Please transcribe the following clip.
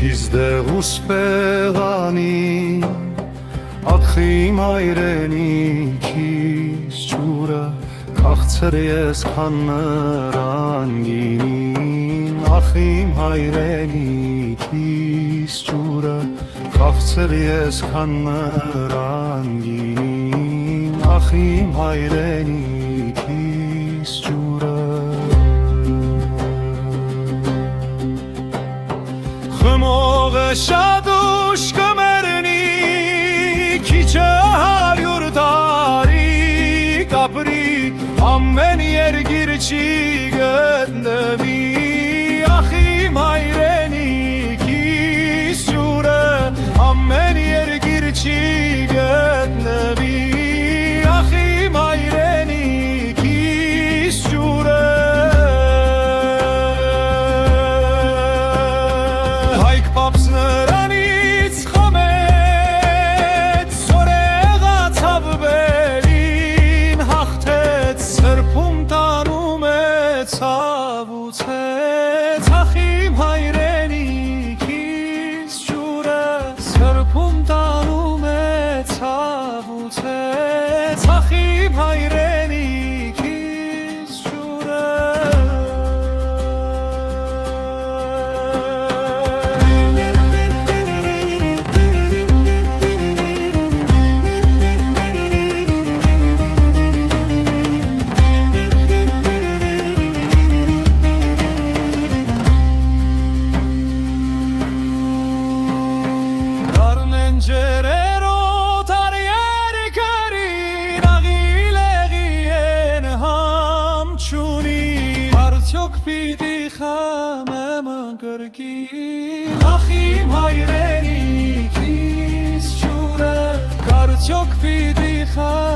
Չիզդեղուս պեղանի ատխիմ հայրենիքիս ջուրը Կաղցր ես քան նրան գինին Ախիմ հայրենիքիս ջուրը Կաղցր ես քան նրան գինին Ախիմ հայրենիքիս ջուրը Խմողը շատ ուշ կմեռնի Քիչը 100 տարի կապրի Ամեն երգիր չի գտնվի Ախիմ հայրենիքիս ջուրը Ամեն երգիր չի գտնվի Ախիմ հայրենիքիս ջուրը Հայք պապս նրանից խմեց Սորեղացավ բերին հաղթեց Սրբում տանում է ցավուցեց Ախիմ հայրենիքիս ջուրը Սրբում տանում է ցավուցեց Ախիմ հայրենիքիս ջուրը Ջերերոտ արիեր կրին աղիլեղի են համ չունին Արդյոք պիտի խամեմ անգրգին Ախիմ հայրենիքիս ջուրը Արդյոք պիտի խամեմ